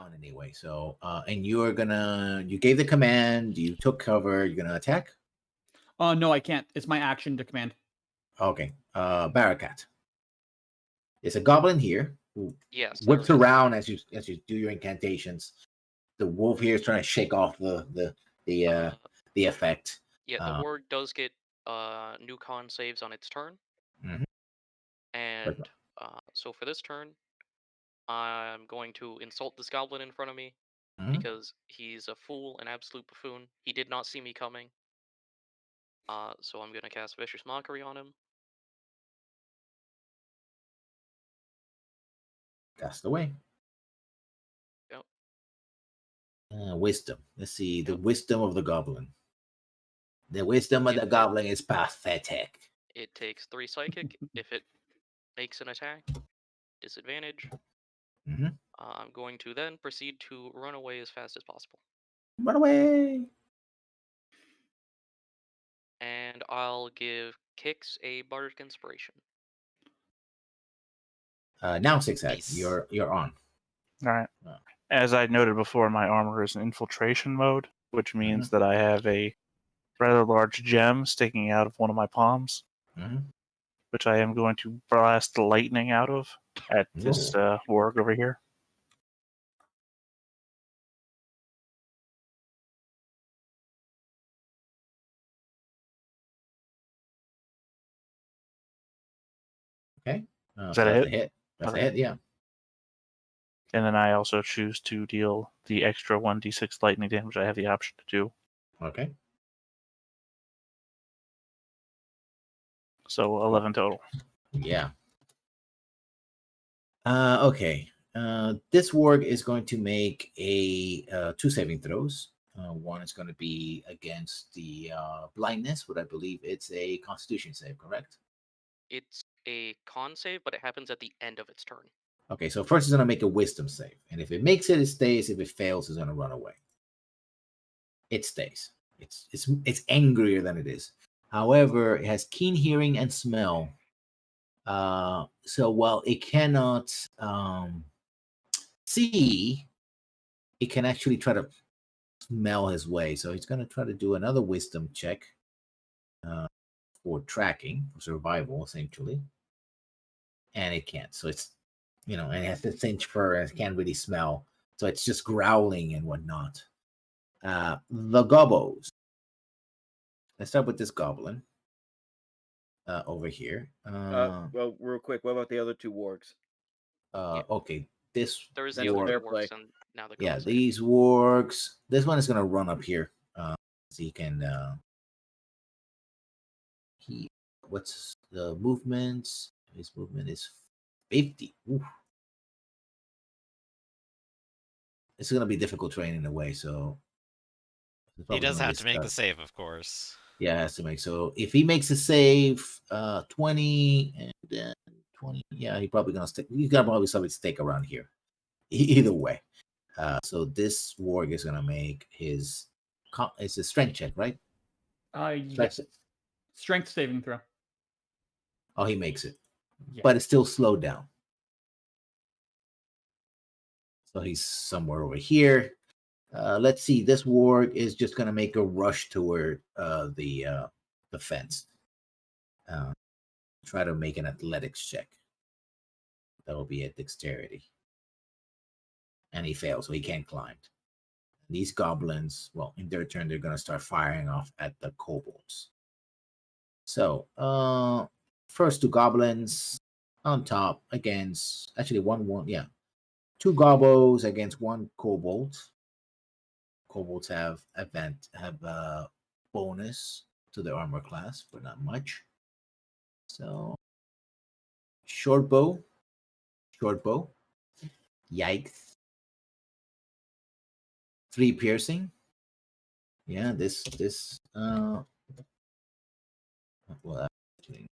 down anyway. So, and you gave the command, you took cover, you're gonna attack. No, I can't. It's my action to command. Okay. Barakat. It's a goblin here who whips there is. around as you do your incantations. The wolf here is trying to shake off the effect. Yeah, the ward does get new con saves on its turn. Mhm. And so for this turn, I'm going to insult this goblin in front of me because he's a fool, an absolute buffoon. He did not see me coming. So I'm going to cast Vicious Mockery on him. Cast away. Yep. Wisdom. Let's see. The wisdom of the goblin. The wisdom of the goblin is pathetic. It takes 3 psychic. If it makes an attack, disadvantage. I'm going to then proceed to run away as fast as possible. Run away! And I'll give Kix a Bardic Inspiration. Now 6 heads. You're on. All right. As I noted before, my armor is in infiltration mode, which means that I have a rather large gem sticking out of one of my palms, which I am going to blast lightning out of at this warg over here. Okay. Is that a hit? That's a hit, yeah. And then I also choose to deal the extra 1d6 lightning damage I have the option to do. Okay. So 11 total. Yeah. Okay. This warg is going to make a 2 saving throws. One is going to be against the blindness, but I believe it's a Constitution save, correct? It's a con save, but it happens at the end of its turn. Okay, so first it's going to make a wisdom save. And if it makes it, it stays. If it fails, it's going to run away. It stays. It's angrier than it is. However, it has keen hearing and smell. So while it cannot see, it can actually try to smell his way. So he's going to try to do another wisdom check for tracking, for survival, essentially. And it can't. So it's, and it has to cinch fur and it can't really smell. So it's just growling and whatnot. The gobos. Let's start with this goblin over here. Well, real quick, what about the other 2 wargs? Okay, this there's the other wargs and now the these wargs. This one is gonna run up here. So he can. What's the movements? His movement is 50. Oof. It's gonna be difficult terrain in a way, so he does have to make the save, of course. Yeah, has to make. So if he makes a save, 20 and then 20, yeah, he's probably gonna stick. He's gonna probably stake around here. Either way. So this warg is gonna make his. It's a strength check, right? Yes. Strength saving throw. Oh, he makes it, but it's still slowed down. So he's somewhere over here. Let's see. This warg is just gonna make a rush toward the fence. Try to make an athletics check. That will be a dexterity, and he fails, so he can't climb. These goblins, well, in their turn, they're gonna start firing off at the kobolds. So, first 2 goblins on top against actually 2 gobos against 1 kobold. Kobolds have bonus to their armor class, but not much. So short bow. Yikes. 3 piercing. Yeah, this well, actually,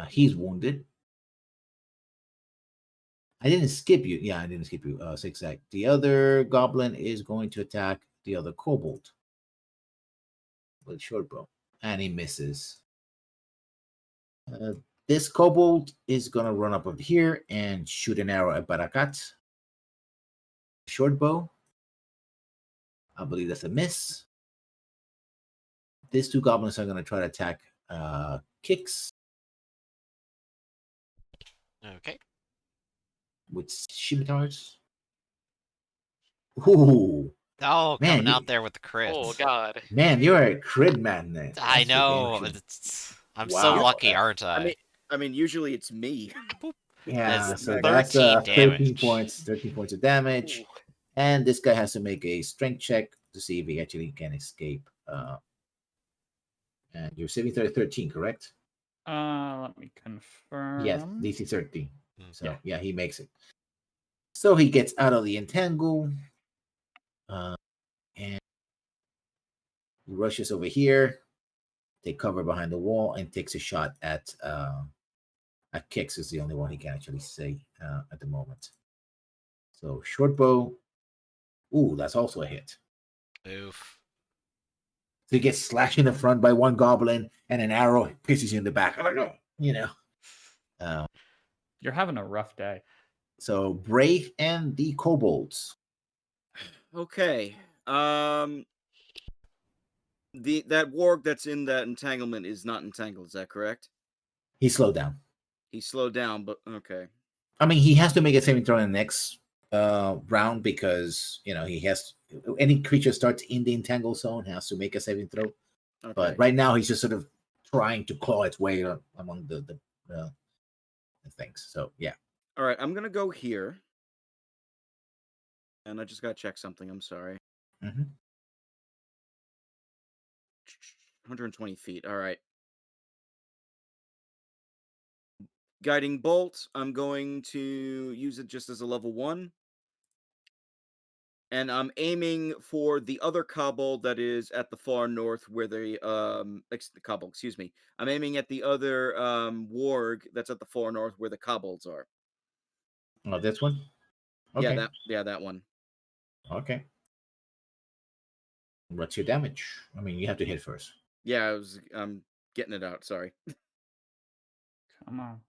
he's wounded. I didn't skip you. Yeah, I didn't skip you. Zigzag. The other goblin is going to attack the other kobold with short bow, and he misses. This kobold is gonna run up over here and shoot an arrow at Barakat. Short bow. I believe that's a miss. These two goblins are gonna try to attack Kicks. Okay. With scimitars. Ooh. Oh, Man, coming out there with the crits. Oh god. Man, you're a crit man then. I That's for know. damn sure. I'm so Wow. lucky, aren't I? I mean, usually it's me. Yeah, That's so 13 that's 13 damage. points. 13 points of damage. Ooh. And this guy has to make a strength check to see if he actually can escape. And you're saving 13, correct? Let me confirm. Yes, DC 13. So Okay. yeah, he makes it. So he gets out of the entangle. And he rushes over here. Take cover behind the wall and takes a shot at Kicks. Is the only one he can actually say at the moment. So short bow. Ooh, that's also a hit. Oof. So he gets slashed in the front by one goblin, and an arrow pisses you in the back. You know. You're having a rough day. So Brave and the kobolds. Okay. That warg that's in that entanglement is not entangled. Is that correct? He slowed down. He slowed down, but okay. I mean, he has to make a saving throw in the next round because he has any creature starts in the entangled zone has to make a saving throw. Okay. But right now he's just sort of trying to claw its way among the things. So yeah. All right, I'm gonna go here, and I just gotta check something. I'm sorry. 120 feet. All right. Guiding bolt. I'm going to use it just as a level 1. And I'm aiming for the other kobold that is at the far north where the kobold, excuse me. I'm aiming at the other warg that's at the far north where the kobolds are. Oh, this one? Okay. Yeah, that one. Okay. What's your damage? I mean, you have to hit first. Yeah, I'm getting it out, sorry. Come on.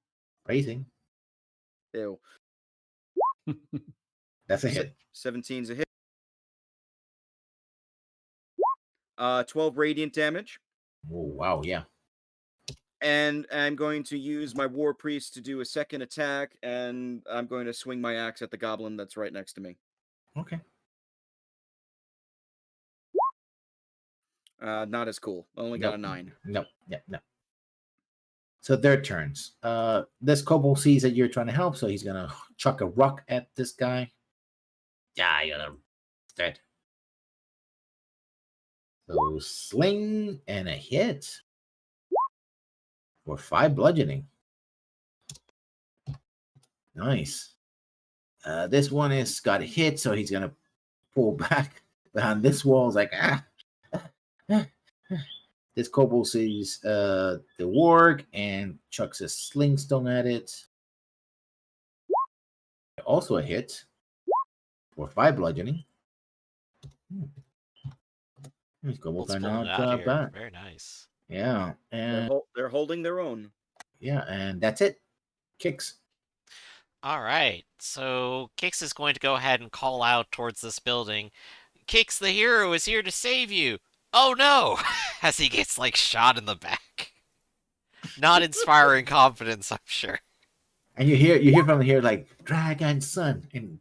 Raising. Ew. That's a hit. 17's a hit. 12 radiant damage. Oh, wow, yeah. And I'm going to use my war priest to do a second attack, and I'm going to swing my axe at the goblin that's right next to me. Okay. Not as cool. I only got a 9. No. So their turns. This kobold sees that you're trying to help, so he's gonna chuck a rock at this guy. Yeah, you're dead. So sling and a hit for 5 bludgeoning. Nice. This one is got a hit, so he's gonna pull back behind this wall. It's like This kobold sees the warg and chucks a sling stone at it. Also a hit for 5 bludgeoning. These kobolds are not bad. Very nice. Yeah, and they're holding their own. Yeah, and that's it. Kicks. All right, so Kix is going to go ahead and call out towards this building. Kix, the hero, is here to save you. Oh no! As he gets shot in the back. Not inspiring confidence, I'm sure. And you hear from here Dragon Son in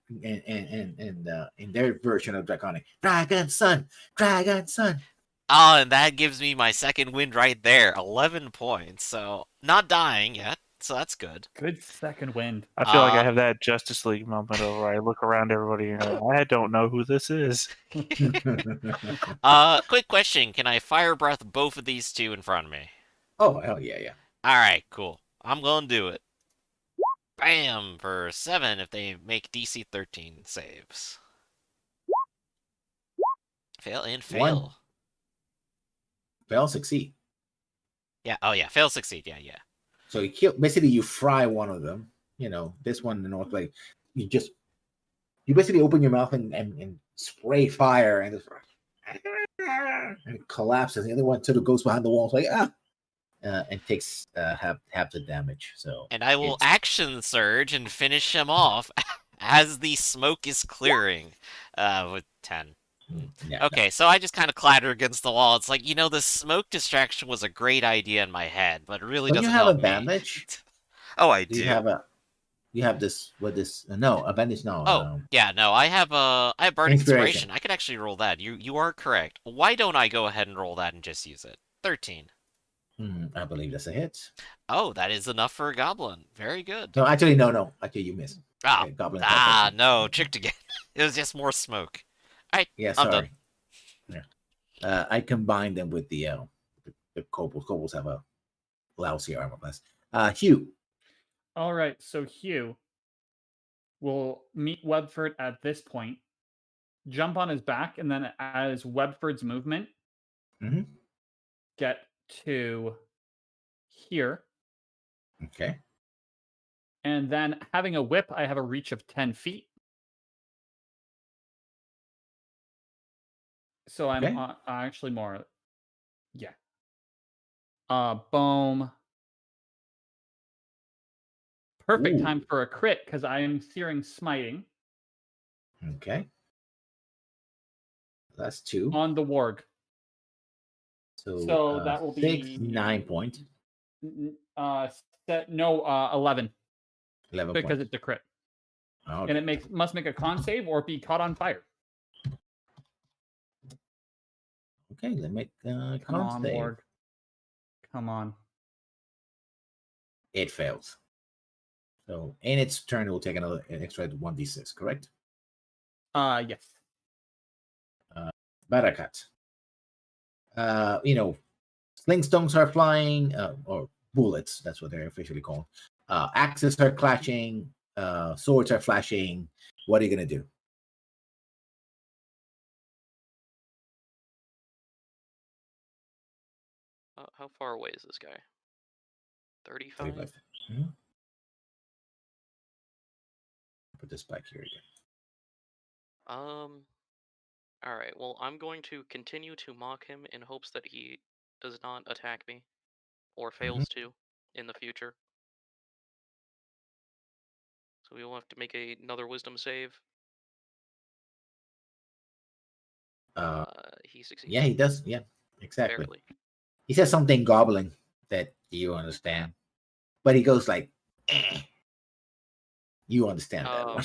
their version of Draconic. Dragon Son. Oh, and that gives me my second win right there. 11 points. So not dying yet. So that's good. Good second wind. I feel like I have that Justice League moment where I look around everybody and I don't know who this is. Quick question. Can I fire breath both of these two in front of me? Oh, hell yeah. Alright, cool. I'm going to do it. Bam! For 7 if they make DC 13 saves. Fail and fail. 1. Fail, succeed. Yeah, oh yeah, fail, succeed, yeah. So you kill, basically you fry one of them. This one in the north, you basically open your mouth and spray fire and it collapses. The other one sort of goes behind the wall. It's like, and takes half the damage. So And I will it's- action surge and finish him off as the smoke is clearing with 10. yeah, Okay, so I just kind of clatter against the wall. It's like, the smoke distraction was a great idea in my head, but it really Don't you doesn't have help a me. bandage? Oh, I Do you do. have a? You have this? What this? No, a bandage. No. Oh, yeah, no, I have Bardic Inspiration. Inspiration. I could actually roll that. You are correct. Why don't I go ahead and roll that and just use it? 13. I believe that's a hit. Oh, that is enough for a goblin. Very good. No, actually, no. Actually, you missed. Ah, Okay, goblin attack 13. no, tricked again. It was just more smoke. Alright, Yeah, I'm done. sorry. Yeah. I combined them with the kobolds. Kobolds have a lousy armor class. Hugh. All right, so Hugh will meet Webford at this point, jump on his back, and then as Webford's movement, Mm-hmm. get to here. Okay. And then having a whip, I have a reach of 10 feet. So I'm Okay. actually more. Yeah. Boom. Perfect Ooh. time for a crit because I am searing smiting Okay. That's 2. on the warg. So that will 6, be 9 points. 11 11 because points. it's a crit, Okay. and it must make a con save or be caught on fire. Okay, let's make Come con on, save. warg. Come on. It fails. So in its turn, it will take an extra 1d6, correct? Yes. Barakat. Sling stones are flying, or bullets, that's what they're officially called. Axes are clashing, swords are flashing. What are you going to do? How far away is this guy? 35? 35. Mhm. Put this back here again. Alright, well, I'm going to continue to mock him in hopes that he does not attack me, or fails to, in the future. So we will have to make another wisdom save. He succeeds. Yeah, he does. Yeah, exactly. Barely. He says something gobbling that you understand, but he goes like, eh. You understand that one.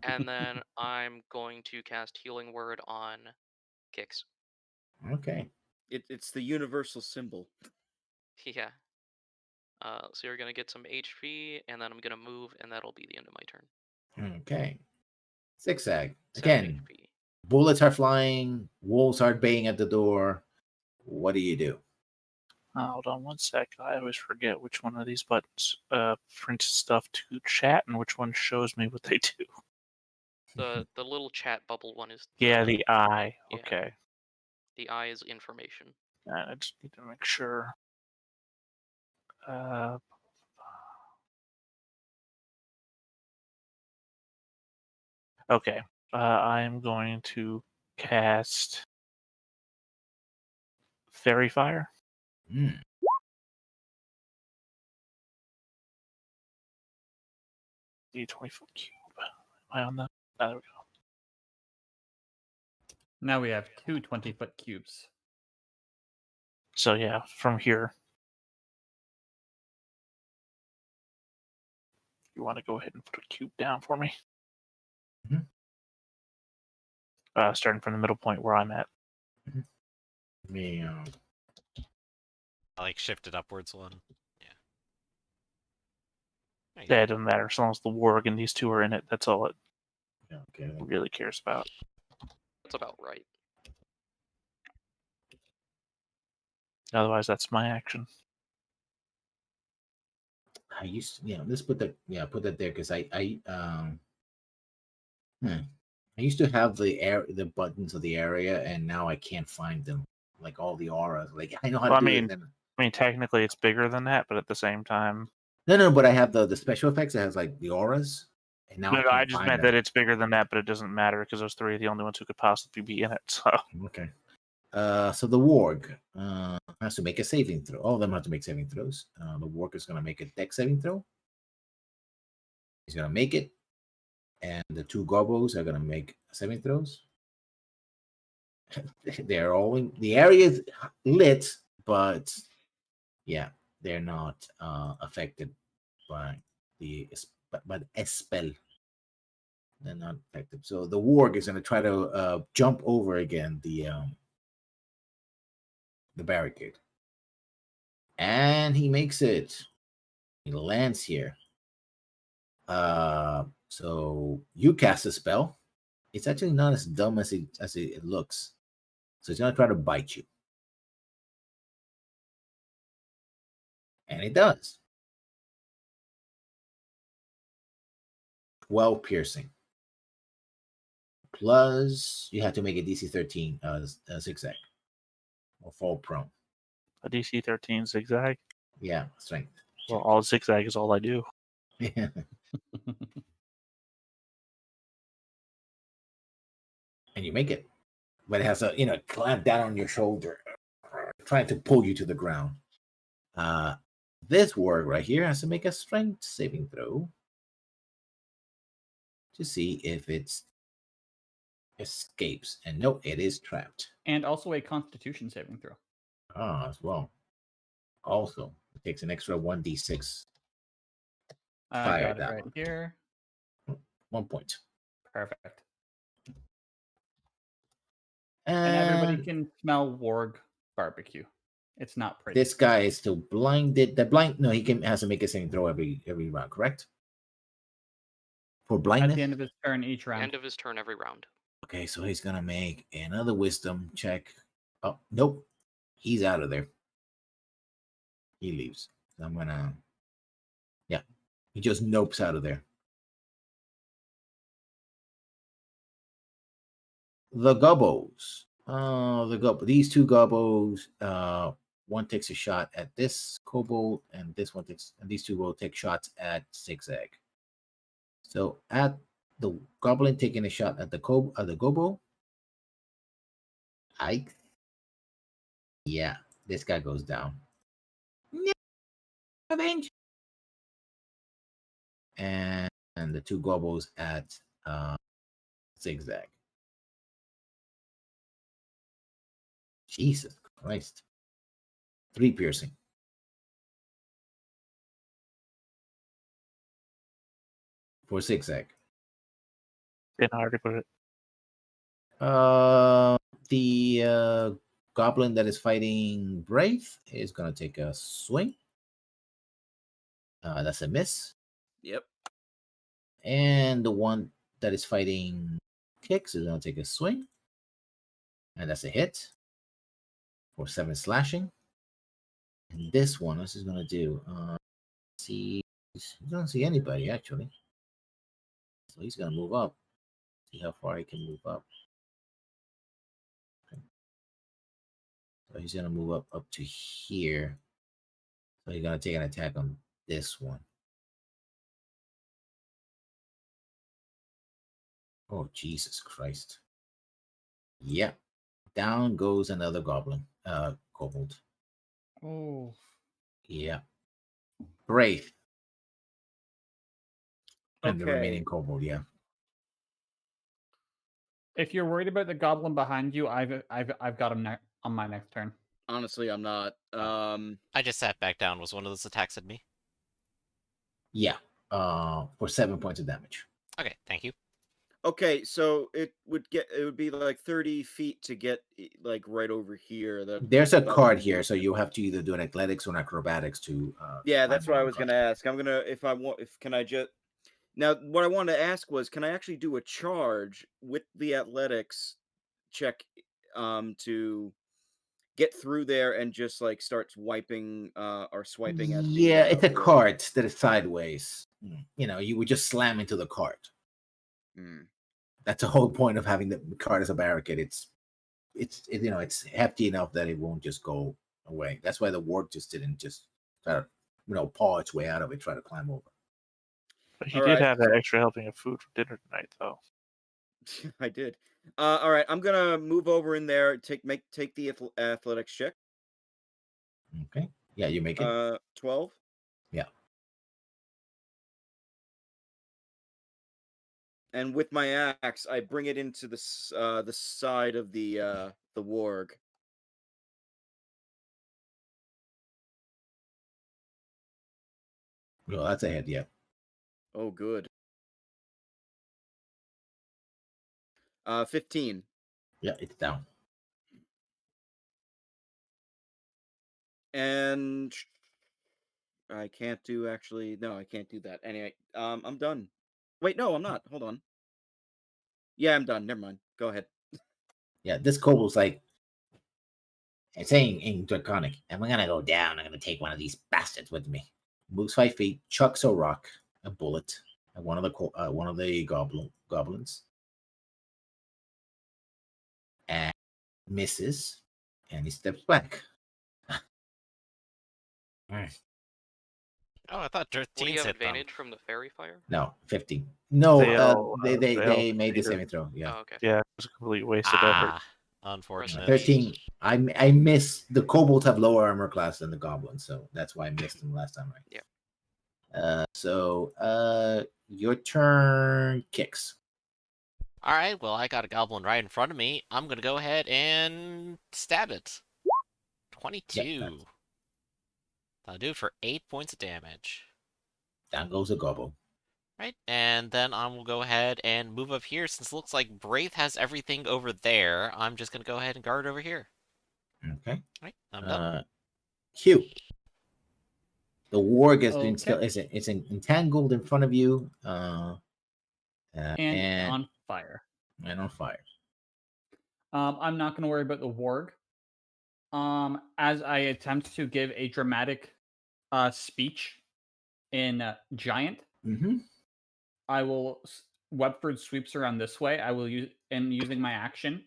And then I'm going to cast Healing Word on Kix. Okay. It's the universal symbol. Yeah. So you're going to get some HP, and then I'm going to move, and that'll be the end of my turn. Okay. Zigzag. 7 Again, HP. bullets are flying, wolves are baying at the door. What do you do? Hold on one sec. I always forget which one of these buttons prints stuff to chat and which one shows me what they do. The little chat bubble one is... Yeah, the eye. Yeah. Okay. The eye is information. I just need to make sure. Okay. I am going to cast Fairy Fire. Mm. The 20-foot cube. Am I on that? There we go. Now we have two 20-foot cubes. So yeah, from here. You want to go ahead and put a cube down for me? Mhm. Starting from the middle point where I'm at. Me, I like shifted upwards one. Yeah. Yeah, it doesn't matter. As long as the warg and these two are in it, that's all it okay. really cares about. That's about right. Otherwise, that's my action. I used to, let's put that, put that there because I used to have the buttons of the area, and now I can't find them. Like all the auras, like I know how to do it. I mean, technically it's bigger than that, but at the same time, No, but I have the special effects that has like the auras, and now I just find meant them. that it's bigger than that, but it doesn't matter because those three are the only ones who could possibly be in it. So Okay. So the warg has to make a saving throw. All of them have to make saving throws. The warg is going to make a dex saving throw. He's going to make it. And the two gobos are going to make saving throws. They're all in the area is lit, but yeah, they're not affected by the spell. They're not affected. So the warg is going to try to jump over again the barricade, and he makes it. He lands here. So you cast a spell. It's actually not as dumb as it looks. So it's gonna try to bite you, and it does. 12 piercing. Plus, you have to make a DC 13 zigzag or fall prone. A DC 13 zigzag? Yeah, strength. Well, all zigzag is all I do. Yeah. And you make it. But it has a, clamp down on your shoulder, trying to pull you to the ground. This warg right here has to make a strength saving throw to see if it escapes. And no, it is trapped. And also a Constitution saving throw. As well. Also, it takes an extra 1d6. I got it right here. 1 point. Perfect. And everybody can smell warg barbecue. It's not pretty. This guy is still blinded. No, he has to make a saving throw every round, correct? For blindness? At the end of his turn each round. End of his turn every round. Okay, so he's gonna make another wisdom check. Oh, nope. He's out of there. He leaves. So I'm gonna he just nopes out of there. The gobos. These two gobos, one takes a shot at this kobold, and these two will take shots at zigzag. So at the goblin taking a shot at the gobo, this guy goes down. Revenge. And the two gobos at zigzag. Jesus Christ. 3 piercing. For zigzag. Didn't hard put it. The goblin that is fighting Brave is going to take a swing. That's a miss. Yep. And the one that is fighting Kicks is going to take a swing. And that's a hit. For 7 slashing. And this one, what's he going to do? He doesn't see anybody, actually. So he's going to move up. See how far he can move up. Okay. So he's going to move up to here. So he's going to take an attack on this one. Oh, Jesus Christ. Yeah. Down goes another goblin. Kobold. Oh. Yeah. Brave. And the Okay. remaining kobold, yeah. If you're worried about the goblin behind you, I've got him on my next turn. Honestly, I'm not. I just sat back down. Was one of those attacks at me? Yeah. For 7 points of damage. Okay, thank you. Okay, so it would be like 30 feet to get like right over here. There's a card here, so you have to either do an athletics or an acrobatics to. Yeah, that's what I was gonna ask. I'm gonna can I just now what I wanted to ask was, can I actually do a charge with the athletics check to get through there and just like start wiping or swiping at the it's a cart that is sideways. You would just slam into the cart. That's the whole point of having the cart as a barricade. It's hefty enough that it won't just go away. That's why the warg just didn't just try to paw its way out of it, try to climb over. But he did have that extra helping of food for dinner tonight, though. I did. All right, I'm gonna move over in there. Take the athletics check. Okay. Yeah, you make it. 12. Yeah. And with my axe, I bring it into the side of the warg. Oh, that's a hit. Yeah. Oh, good. 15. Yeah, it's down. And I can't do actually. No, I can't do that. Anyway, I'm done. Wait, no, I'm not. Hold on. Yeah, I'm done. Never mind. Go ahead. Yeah, this kobold's like, it's saying in Draconic, I'm gonna go down. I'm gonna take one of these bastards with me. Moves 5 feet, chucks a rock, a bullet at one of the goblins, and misses, and he steps back. Oh, I thought Would he 13's have hit them. advantage from the fairy fire? No, 15. No, They all they made the succeeded. saving throw. Yeah. Oh, okay. Yeah, it was a complete waste of effort. Unfortunate. 13. I missed. The kobolds have lower armor class than the goblins, so that's why I missed them last time, right? Yeah. So your turn, Kicks. All right, well, I got a goblin right in front of me. I'm going to go ahead and stab it. 22. Yep, That'll do it for 8 points of damage. Down goes a gobble. Right, and then I will go ahead and move up here. Since it looks like Braith has everything over there, I'm just going to go ahead and guard over here. Okay. Right, I'm done. Hugh. The warg has been Okay. still. It's entangled in front of you. And on fire. And on fire. I'm not going to worry about the warg. As I attempt to give a dramatic speech in Giant, I will. Webford sweeps around this way. I will use, and using my action,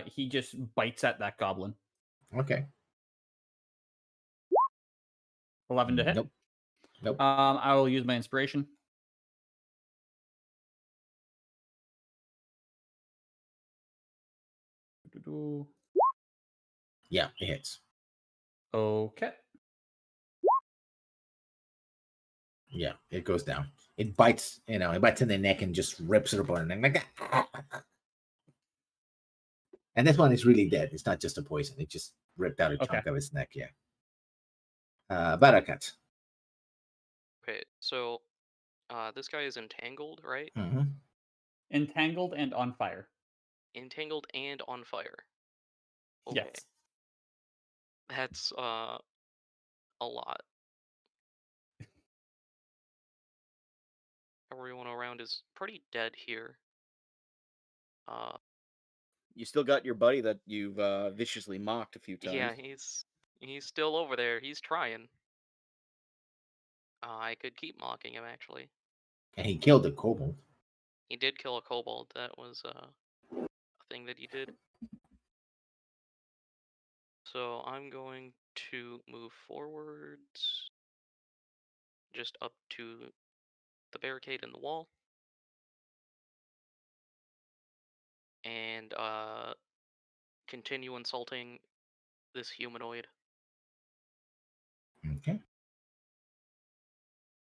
he just bites at that goblin. Okay. 11 to hit. Nope. I will use my inspiration. Yeah, it hits. Okay. Yeah, it goes down. It bites, it bites in the neck and just rips it apart. And this one is really dead. It's not just a poison. It just ripped out a chunk of its neck. Yeah. Barakat. Okay, so this guy is entangled, right? Mm-hmm. Entangled and on fire. Entangled and on fire. Okay. Yes. That's a lot. Everyone around is pretty dead here. You still got your buddy that you've viciously mocked a few times. Yeah, he's still over there. He's trying. I could keep mocking him, actually. And he killed the kobold. He did kill a kobold. That was a thing that he did. So I'm going to move forwards, just up to the barricade in the wall, and continue insulting this humanoid. Okay.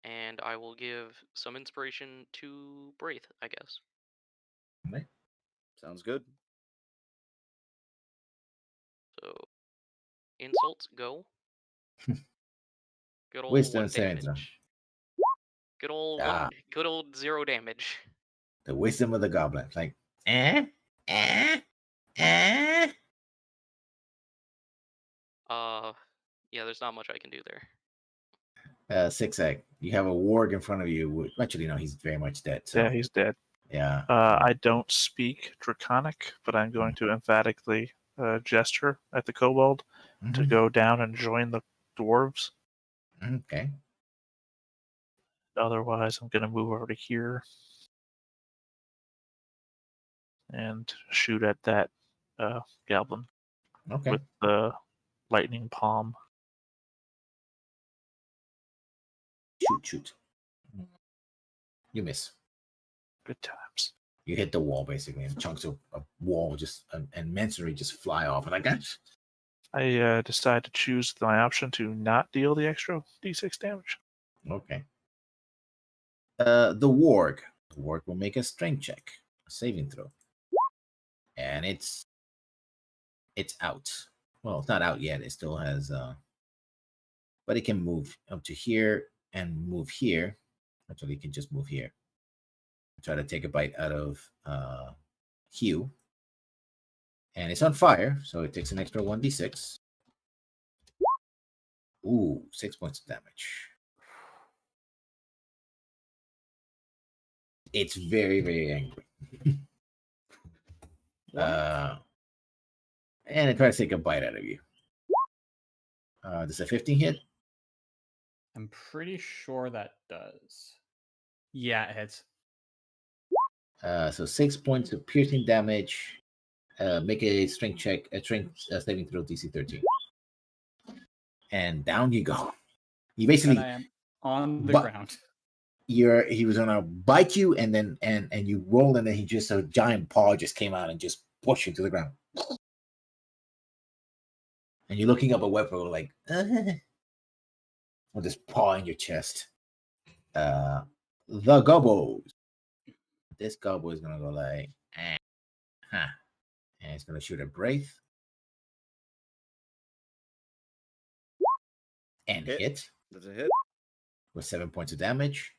And I will give some inspiration to Braith, I guess. Okay. Sounds good. So, insults, go. Good old Wisdom 1 saving throw. damage. Good old Ah. good old 0 damage. The wisdom of the goblin. Like, Yeah, there's not much I can do there. 6 egg. You have a warg in front of you. Actually, no, he's very much dead. So. Yeah, he's dead. Yeah. I don't speak Draconic, but I'm going to emphatically gesture at the kobold to go down and join the dwarves. Okay. Otherwise, I'm going to move over to here and shoot at that goblin with the lightning palm. Shoot. You miss. Good times. You hit the wall basically, and chunks of wall just and masonry just fly off. And I decide to choose my option to not deal the extra d6 damage. Okay. The warg. The warg will make a strength check, a saving throw, and it's out. Well, it's not out yet. It still has, but it can move up to here and move here. Actually, it can just move here. Try to take a bite out of Hugh, and it's on fire, so it takes an extra 1d6. Ooh, 6 points of damage. It's very, very angry. And it tries to take a bite out of you. Does a 15 hit? I'm pretty sure that does. Yeah, it hits. So 6 points of piercing damage. Make a strength check, a strength saving throw, DC 13. And down you go. You basically and I am on the ground. He was gonna bite you, and then and you rolled, and then he just a giant paw just came out and just pushed you to the ground. And you're looking up at Webber like, with this paw in your chest. The gobos. This gobbo is gonna go like, and it's gonna shoot a Braith. And hit. That's a hit. With 7 points of damage.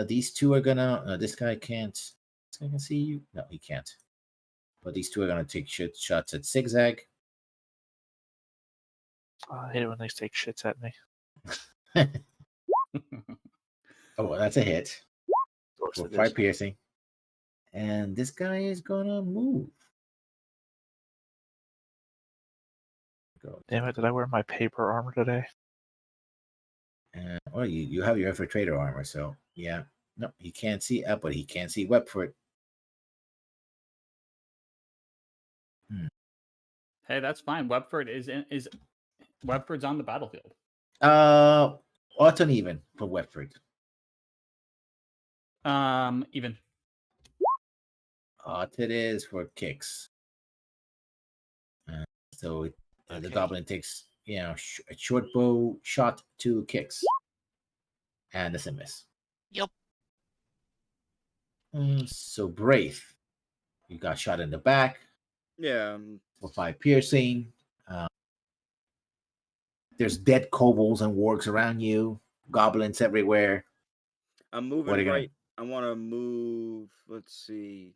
These two are gonna. This guy can't. This guy can see you. No, he can't. But these two are gonna take shots at Zigzag. I hate it when they take shits at me. Oh, well, that's a hit. For 5 piercing. And this guy is gonna move. Go. Damn it! Did I wear my paper armor today? Well, you have your infiltrator armor, so yeah. No, he can't see up, but he can't see Webfoot. Hey, that's fine. Webford is Webford's on the battlefield. Odds uneven for Webford. Even. Odds it is for kicks. So the goblin takes a short bow shot, 2 kicks, and it's a miss. Yep. So Braith, you got shot in the back. Yeah. For 5 piercing. There's dead kobolds and wargs around you. Goblins everywhere. I'm moving right. I want to move. Let's see.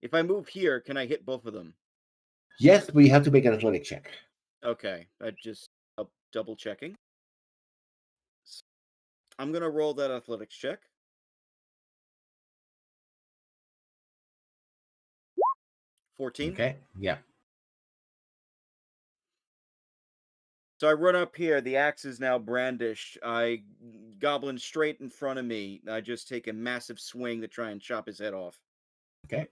If I move here, can I hit both of them? Yes, but you have to make an athletic check. Okay. I just double checking. I'm going to roll that athletics check. 14. Okay. Yeah. So I run up here. The axe is now brandished. Goblin straight in front of me. I just take a massive swing to try and chop his head off. Okay.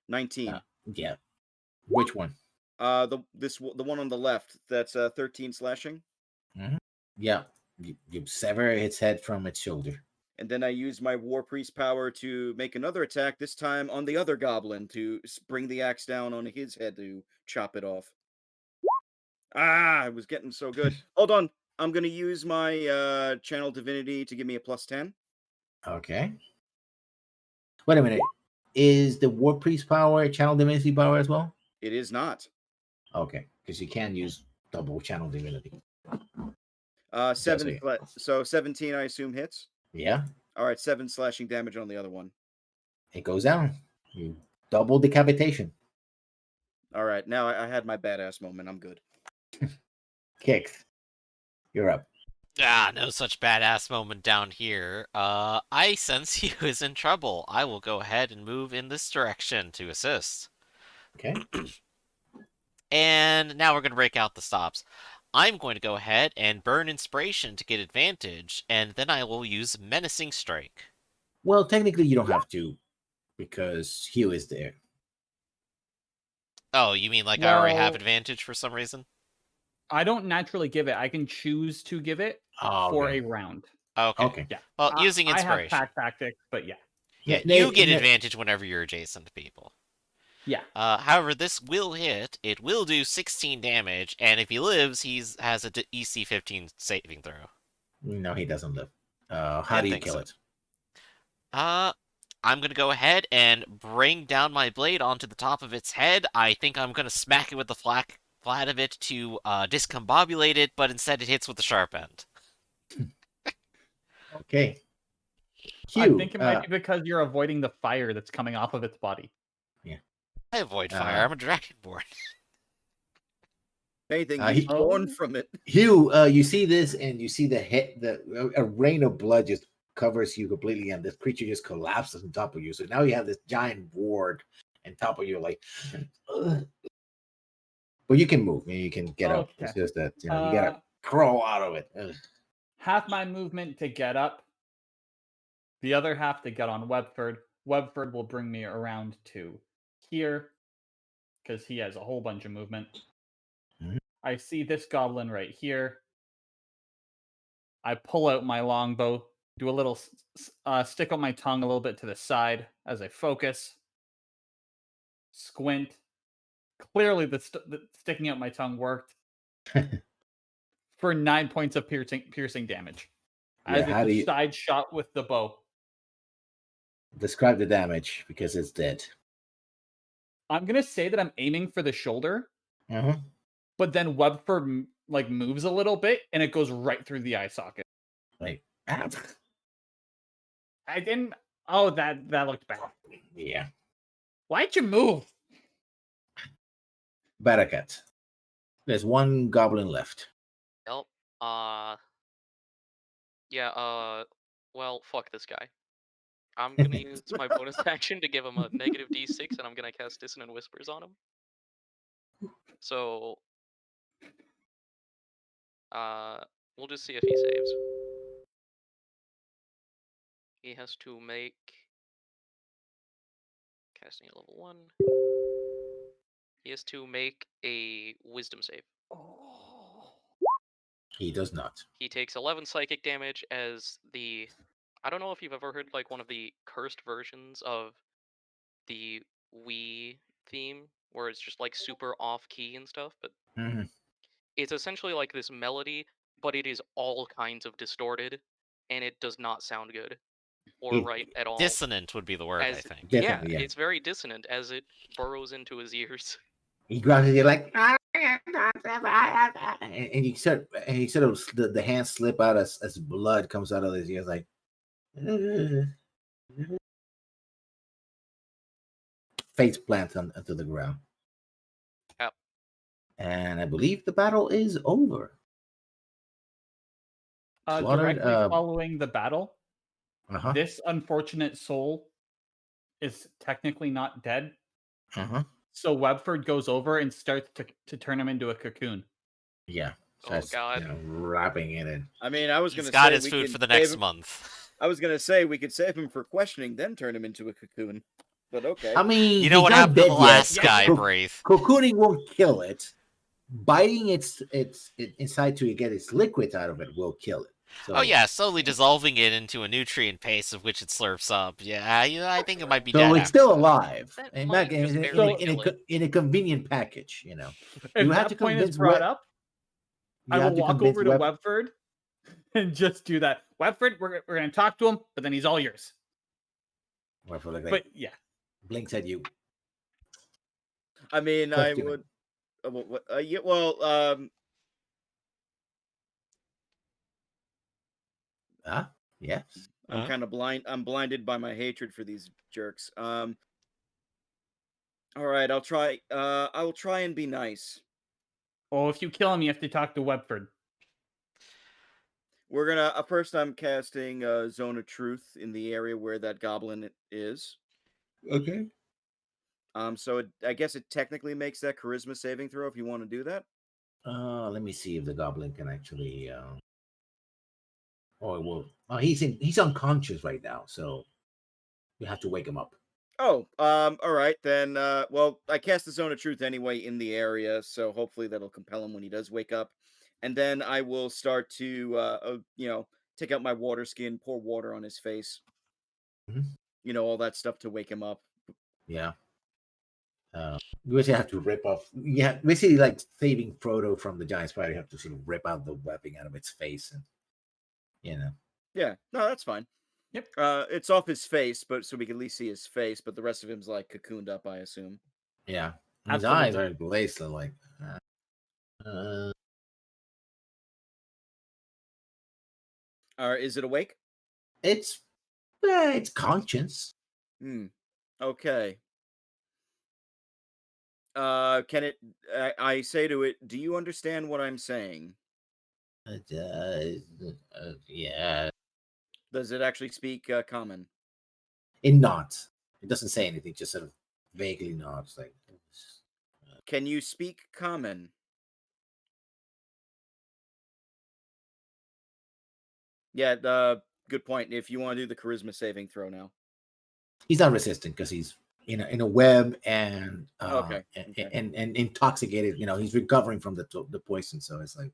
19. Yeah. Which one? The one on the left. That's 13 slashing. Mm-hmm. Yeah. You sever its head from its shoulder. And then I use my War Priest power to make another attack, this time on the other goblin, to bring the axe down on his head to chop it off. I was getting so good. Hold on. I'm going to use my Channel Divinity to give me a +10. Okay. Wait a minute. Is the War Priest power Channel Divinity power as well? It is not. Okay. Because you can use double Channel Divinity. 7. So 17, I assume, hits? Yeah. All right, 7 slashing damage on the other one. It goes down. You double decapitation. All right, now I had my badass moment. I'm good. Kicks. You're up. No such badass moment down here. I sense he is in trouble. I will go ahead and move in this direction to assist. Okay. And now we're going to break out the stops. I'm going to go ahead and burn Inspiration to get advantage, and then I will use Menacing Strike. Well, technically you don't have to, because Hugh is there. Oh, you mean like I already have advantage for some reason? I don't naturally give it. I can choose to give it for a round. Okay. Yeah. Well, using I have inspiration. pack tactics, but yeah. Yeah, you get advantage whenever you're adjacent to people. Yeah. However, this will hit. It will do 16 damage, and if he lives, he has a EC 15 saving throw. No, he doesn't live. How do you kill it? I'm going to go ahead and bring down my blade onto the top of its head. I think I'm going to smack it with the flat of it to discombobulate it, but instead it hits with the sharp end. Okay. Hugh, I think it might be because you're avoiding the fire that's coming off of its body. Yeah. I avoid fire. I'm a dragonborn. Anything he's born from it. Hugh, you see this, and you see a rain of blood just covers you completely, and this creature just collapses on top of you. So now you have this giant ward on top of you, like. Ugh. But you can move, and you can get up. It's just that you gotta crawl out of it. Ugh. Half my movement to get up. The other half to get on Webford. Webford will bring me around to here because he has a whole bunch of movement. Mm-hmm. I see this goblin right here. I pull out my longbow, do a little stick out my tongue a little bit to the side as I focus. Squint. Clearly, the sticking out my tongue worked for 9 points of piercing damage. As it's a side shot with the bow. Describe the damage because it's dead. I'm gonna say that I'm aiming for the shoulder, but then Webford moves a little bit and it goes right through the eye socket. Like, I didn't. Oh, that looked bad. Yeah. Why'd you move? Barakat. There's one goblin left. Yep. Yeah. Well, fuck this guy. I'm gonna use my bonus action to give him a negative D6, and I'm gonna cast Dissonant Whispers on him. So, we'll just see if he saves. He has to make casting at level 1. He has to make a Wisdom save. He does not. He takes 11 psychic damage as the. I don't know if you've ever heard one of the cursed versions of the Wii theme, where it's just super off key and stuff, but it's essentially like this melody, but it is all kinds of distorted, and it does not sound good or right at all. Dissonant would be the word, I think. Yeah, it's very dissonant as it burrows into his ears. He grabs it, you're like, and you sort of the hands slip out as blood comes out of his ears, like. Face plants onto the ground. Yep. And I believe the battle is over. Directly following the battle, this unfortunate soul is technically not dead. So Webford goes over and starts to turn him into a cocoon. Yeah. Starts, God. Wrapping it in. I mean, I was going to say... He's got his food for the next month. I was going to say we could save him for questioning, then turn him into a cocoon. But okay. I mean, you know what happened to the last guy, Braith? Cocooning won't kill it. Biting its inside to get its liquids out of it will kill it. So, oh yeah, slowly dissolving it into a nutrient paste of which it slurps up. Yeah, I think it might be so dead. It's still alive, in a convenient package. You know, if you have to point is brought up, I will walk over to Webford and just do that. Webford, we're going to talk to him, but then he's all yours. Webford, but yeah, blinks at you. I mean, I would. Yes. I'm kind of blind. I'm blinded by my hatred for these jerks. All right, I'll try. I will try and be nice. Oh, if you kill him, you have to talk to Webford. We're gonna. First, I'm casting Zone of Truth in the area where that goblin is. Okay. So I guess it technically makes that charisma saving throw if you want to do that. Let me see if the goblin can actually. Well, he's unconscious right now, so you have to wake him up. Oh, all right then. Well, I cast the Zone of Truth anyway in the area, so hopefully that'll compel him when he does wake up, and then I will start to, take out my water skin, pour water on his face. Mhm. All that stuff to wake him up. Yeah. You basically have to rip off. Yeah, basically like saving Frodo from the giant spider. You have to sort of rip out the webbing out of its face, and Yeah, no, that's fine. Yep. It's off his face, but so we can at least see his face. But the rest of him's like cocooned up, I assume. Yeah, his Absolutely. eyes are glazed, so like. Is it awake? It's conscience. Okay. Can it? I say to it, do you understand what I'm saying? Yeah. Does it actually speak common? It nods. It doesn't say anything. Just sort of vaguely nods. Like. Can you speak common? Yeah. Good point. If you want to do the charisma saving throw now. He's not resistant because he's in a web and Okay. and intoxicated. He's recovering from the poison, so it's like.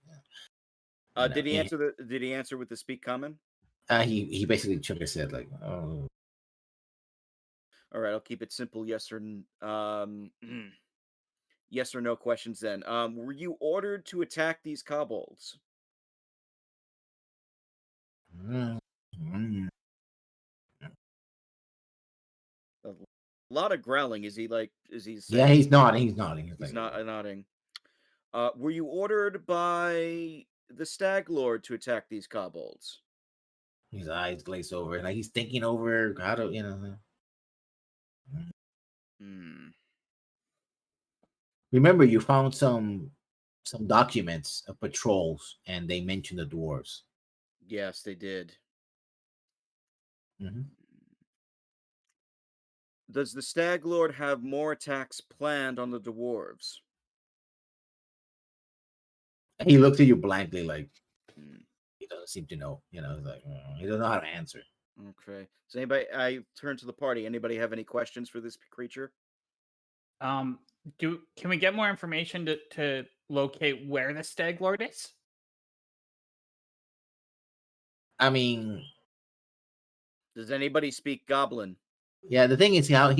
Did he answer Did he answer with the speak common? He basically shook his head like, oh. All right, I'll keep it simple. Yes or yes or no questions then. Were you ordered to attack these kobolds? Mm-hmm. A lot of growling. Is he like? Is he saying? Yeah, he's nodding. He's nodding. He's not nodding. Were you ordered by the Stag Lord to attack these kobolds? His eyes glaze over, like he's thinking over how to, Remember, you found some documents of patrols, and they mentioned the dwarves. Yes, they did. Mm-hmm. Does the Stag Lord have more attacks planned on the dwarves? He looks at you blankly, like he doesn't seem to know. Like he doesn't know how to answer. Okay. Does anybody? I turn to the party. Anybody have any questions for this creature? Can we get more information to locate where the Stag Lord is? I mean, does anybody speak Goblin? Yeah, the thing is, how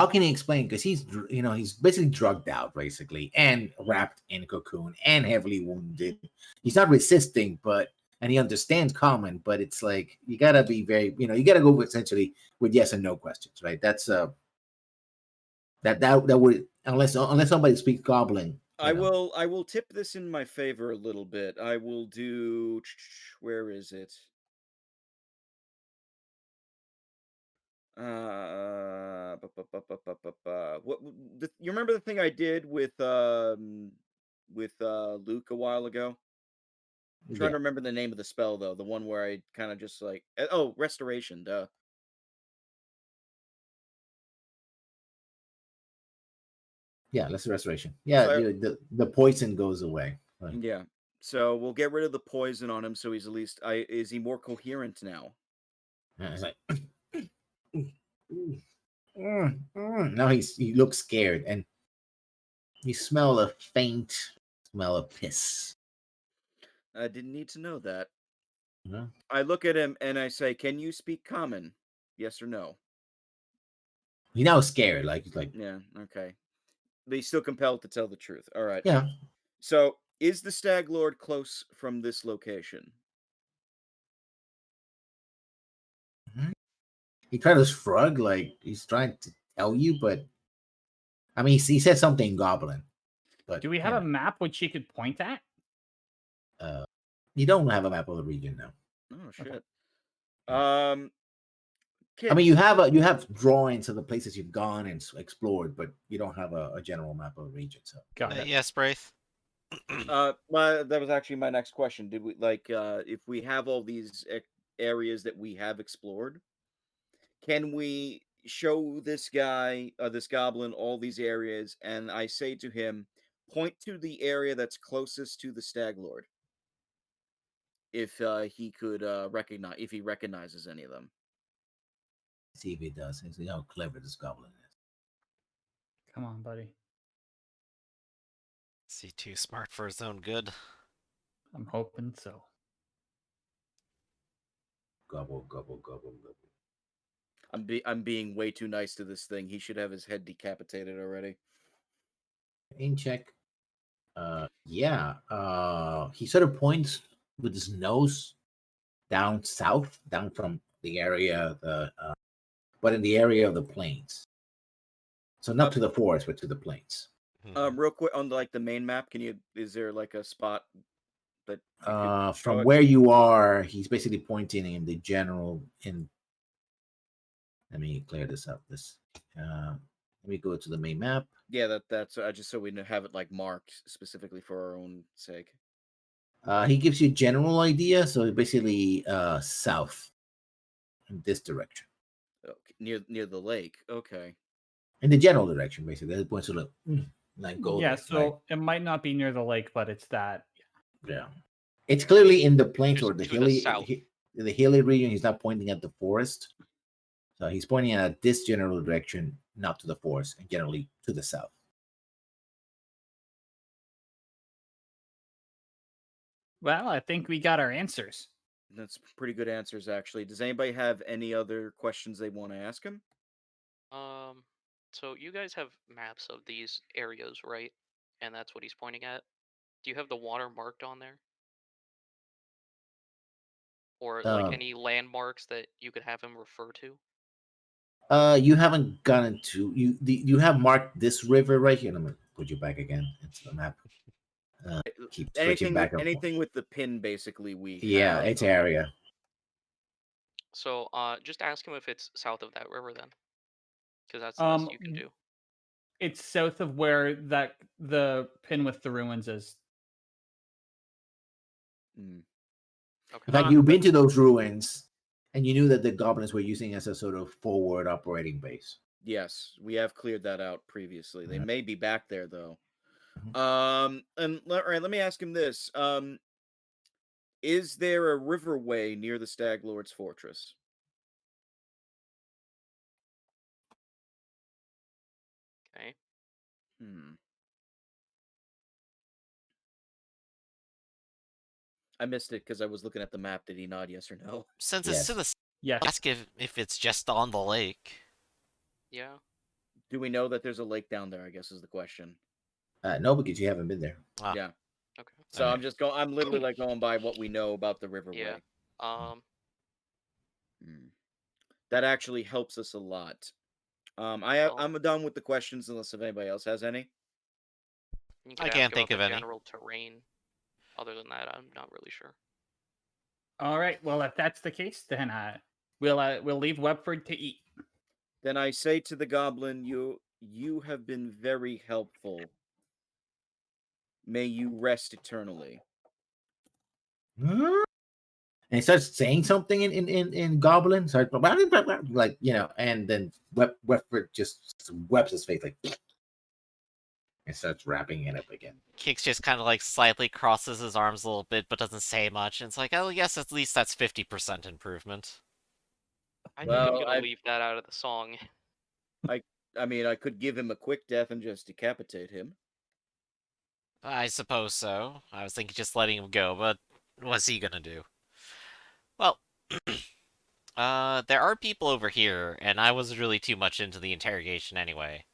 can he explain? Because he's basically drugged out, basically, and wrapped in a cocoon, and heavily wounded. He's not resisting, and he understands common, but it's like you gotta be very, you gotta go essentially with yes and no questions, right? That's that would unless somebody speaks Goblin. I will tip this in my favor a little bit. I will do. Where is it? What you remember the thing I did with Luke a while ago? I'm trying to remember the name of the spell though. The one where I kind of just like restoration. Duh. Yeah, let's restoration. Yeah, so the poison goes away. Right? Yeah. So we'll get rid of the poison on him. So he's at least. Is he more coherent now? It's like. Now he looks scared, and you smell a faint smell of piss. I didn't need to know that. No. I look at him and I say, "Can you speak common? Yes or no?" He's now scared, like yeah, okay. But he's still compelled to tell the truth. All right. Yeah. So is the Stag Lord close from this location? He tried to shrug, like he's trying to tell you, but I mean, he said something Goblin. But do we have a map which he could point at? You don't have a map of the region now. Oh shit. Okay. I mean, you have drawings of the places you've gone and explored, but you don't have a general map of the region. So yes, Braith. That was actually my next question. Did we if we have all these areas that we have explored, can we show this guy, this goblin, all these areas? And I say to him, point to the area that's closest to the Stag Lord. If he could recognize, if he recognizes any of them. See if he does. See how clever this goblin is. Come on, buddy. Is he too smart for his own good? I'm hoping so. Gobble, gobble, gobble, gobble. I'm being way too nice to this thing. He should have his head decapitated already. In check. Yeah. He sort of points with his nose down south, down from the area, but in the area of the plains. So not to the forest, but to the plains. Real quick on like the main map, is there like a spot that from where you are, he's basically pointing in the general. Let me clear this up. Let me go to the main map. Yeah, that's just so we have it like marked specifically for our own sake. He gives you a general idea, so basically south in this direction. Okay. Near the lake. Okay. In the general direction, basically. It points to the like gold. Yeah, lake, so right? it might not be near the lake, but it's that. Yeah. It's clearly in the plains Just or the to the hilly south. the hilly region. He's not pointing at the forest. So he's pointing at this general direction, not to the forest, and generally to the south. Well, I think we got our answers. That's pretty good answers, actually. Does anybody have any other questions they want to ask him? So you guys have maps of these areas, right? And that's what he's pointing at. Do you have the water marked on there? Or like any landmarks that you could have him refer to? You haven't gotten to you have marked this river right here. Let me put you back again into the map. Keep switching back up. Anything with the pin, basically. Yeah, it's area. So just ask him if it's south of that river then, because that's the best you can do. It's south of where the pin with the ruins is. Okay. In fact, you've been to those ruins, and you knew that the goblins were using as a sort of forward operating base. Yes, we have cleared that out previously. They may be back there though. Mm-hmm. And all right, let me ask him this. Is there a riverway near the Stag Lord's fortress? Okay. I missed it because I was looking at the map. Did he nod yes or no? Since it's to the yes. Ask if it's just on the lake. Yeah. Do we know that there's a lake down there, I guess is the question. No, because you haven't been there. Yeah. Okay. So I'm just going. I'm literally like going by what we know about the riverway. Yeah. That actually helps us a lot. I'm done with the questions unless if anybody else has any. I can't think of any. General terrain. Other than that, I'm not really sure. All right. Well, if that's the case, then we'll leave Webford to eat. Then I say to the goblin, you have been very helpful. May you rest eternally. And he starts saying something in Goblin, starts like and then Webford just webs his face like and starts wrapping it up again. Kix just kind of like slightly crosses his arms a little bit, but doesn't say much. And it's like, oh yes, at least that's 50% improvement. I think I'm gonna leave that out of the song. I mean, I could give him a quick death and just decapitate him. I suppose so. I was thinking just letting him go, but what's he gonna do? Well, there are people over here, and I wasn't really too much into the interrogation anyway.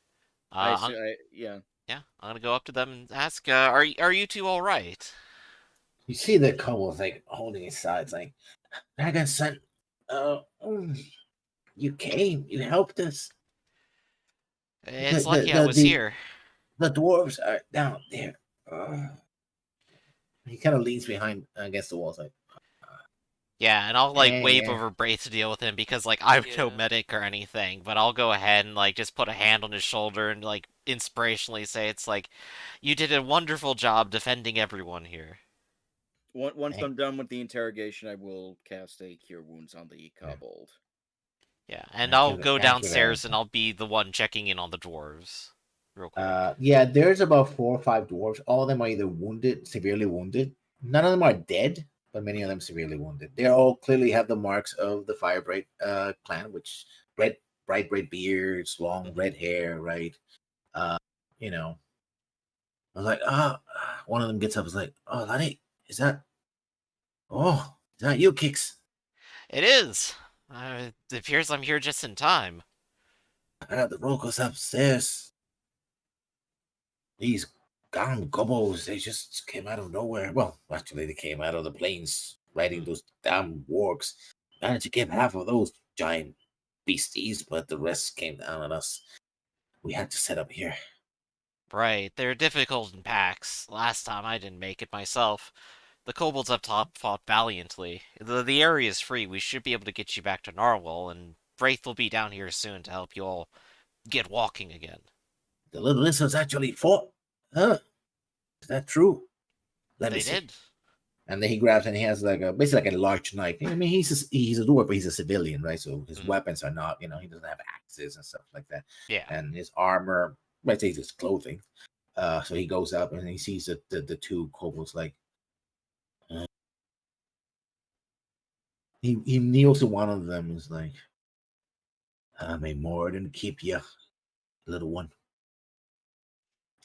Yeah. Yeah, I'm gonna go up to them and ask, are you two all right? You see the kobold's like holding his sides, like, Dragon-san, you came, you helped us. It's lucky I was here. The dwarves are down there. He kind of leans behind against the walls, like. Yeah, and I'll like wave over Braith to deal with him because like I'm no medic or anything, but I'll go ahead and like just put a hand on his shoulder and like inspirationally say it's like, you did a wonderful job defending everyone here. Once I'm done with the interrogation, I will cast a Cure Wounds on the kobold. Yeah, and I'll go downstairs and I'll be the one checking in on the dwarves. Real quick. Yeah, there's about 4 or 5 dwarves. All of them are either wounded, severely wounded. None of them are dead, but many of them severely wounded. They all clearly have the marks of the Firebright clan, which bright red beards, long red hair, right? I was like, one of them gets up, is like, oh, Laddie, is that you, Kix? It is. It appears I'm here just in time. The locals upstairs. These damn gobbles, they just came out of nowhere. Well, actually, they came out of the plains riding those damn wargs. Managed to get half of those giant beasties, but the rest came down on us. We had to set up here. Right, they're difficult in packs. Last time I didn't make it myself. The kobolds up top fought valiantly. The area is free. We should be able to get you back to Narwhal, and Wraith will be down here soon to help you all get walking again. The little lizards actually fought? Huh? Is that true? Let me see. They did. And then he grabs and he has basically like a large knife. I mean, he's a dwarf, but he's a civilian, right? So his weapons are not, he doesn't have axes and stuff like that. Yeah. And his armor, let's say his clothing. So he goes up and he sees the two kobolds like. He kneels to one of them and is like, I may more than keep you, little one.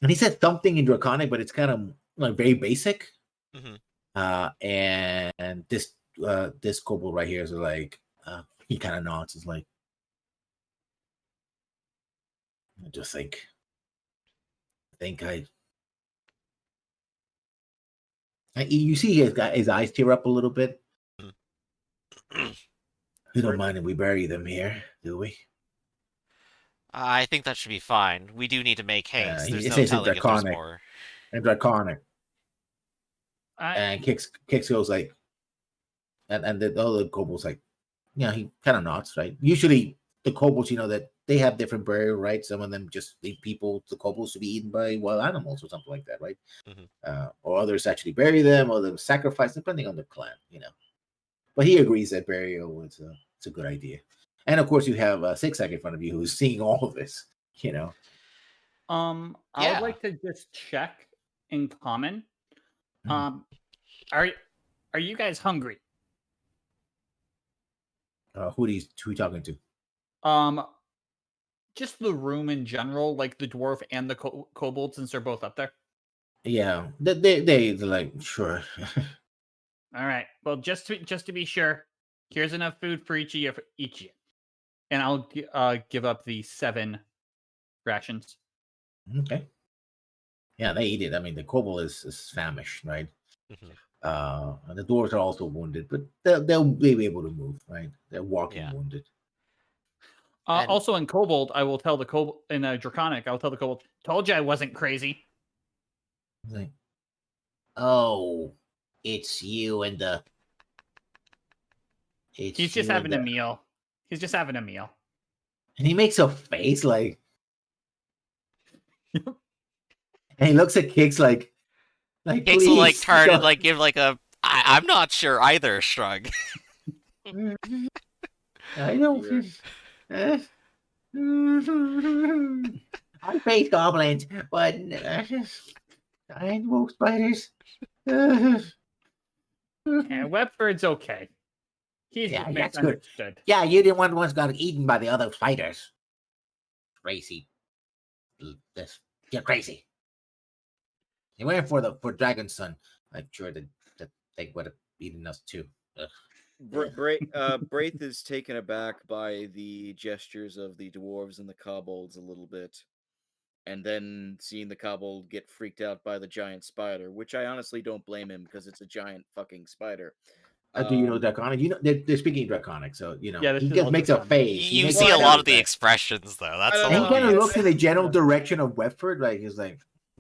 And he said something in Draconic, but it's kind of like very basic. And this kobold right here is like, he kind of nods. It's like, I just think you see his eyes tear up a little bit. You don't mind if we bury them here, do we? I think that should be fine. We do need to make haste. There's It no says in telling if there's Draconic. more. And Draconic. And Kix goes like, and the other kobolds like, he kind of nods, right? Usually the kobolds, that they have different burial rights. Some of them just leave the kobolds to be eaten by wild animals or something like that, right? Or others actually bury them, or them sacrifice, depending on the clan, But he agrees that burial is a good idea. And of course, you have Zigzag in front of you who's seeing all of this, I would like to just check in common. Are you guys hungry? Who are you talking to? Just the room in general, like the dwarf and the kobold, since they're both up there. Yeah, they're like, sure. All right. Well, just to be sure, here's enough food for each of you. And I'll give up the 7 rations. Okay. Yeah, they eat it. I mean, the kobold is famished, right? And the dwarves are also wounded, but they'll be able to move, right? They're walking wounded. Also in kobold, I will tell the kobold in Draconic. I will tell the kobold. Told you I wasn't crazy. Like, oh, it's you and the. He's just having a meal. He's just having a meal. And he makes a face like. And he looks at Kix like Kix will turn and give I'm not sure either shrug. I don't. I face goblins, but I ain't wolf spiders. Webford's okay. He's that's good. Yeah, you're the ones got eaten by the other spiders. Crazy. You're crazy. You went for Dragon's Son. I'm sure that they would have eaten us too. Braith is taken aback by the gestures of the dwarves and the kobolds a little bit, and then seeing the kobold get freaked out by the giant spider, which I honestly don't blame him because it's a giant fucking spider. Do you know Draconic? They're speaking Draconic, so he just makes a face. You see a lot of the expressions though. That's and he kind of looks in the general direction of Webford, like he's like.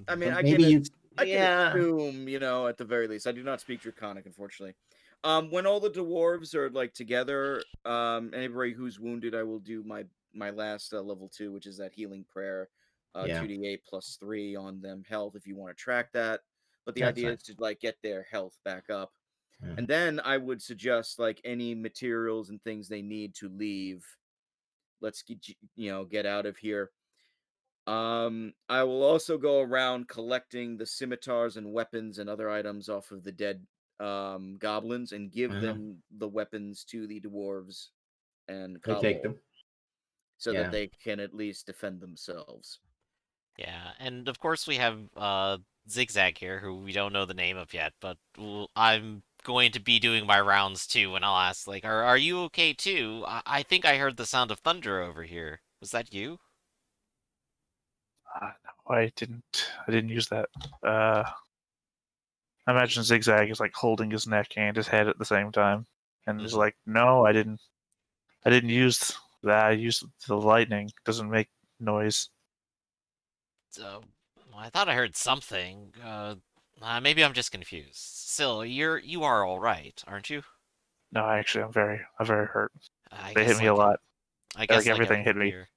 I mean, I can assume, at the very least. I do not speak Draconic, unfortunately. When all the dwarves are together, anybody who's wounded, I will do my last level 2, which is that healing prayer, 2d8 plus 3 on them health if you want to track that. But the idea is to get their health back up, and then I would suggest any materials and things they need to leave. Let's get out of here. I will also go around collecting the scimitars and weapons and other items off of the dead goblins and give them the weapons to the dwarves and they take them so that they can at least defend themselves. Yeah, and of course we have Zigzag here, who we don't know the name of yet, but I'm going to be doing my rounds too, and I'll ask, like, are you okay too? I think I heard the sound of thunder over here. Was that you? No, I didn't use that. I imagine Zigzag is like holding his neck and his head at the same time, and he's like, "No, I didn't use that. I used the lightning. It doesn't make noise." Well, I thought I heard something. Maybe I'm just confused. Still, you are all right, aren't you? No, actually, I'm very hurt. I They guess hit me a lot. I guess Like everything hit me. here.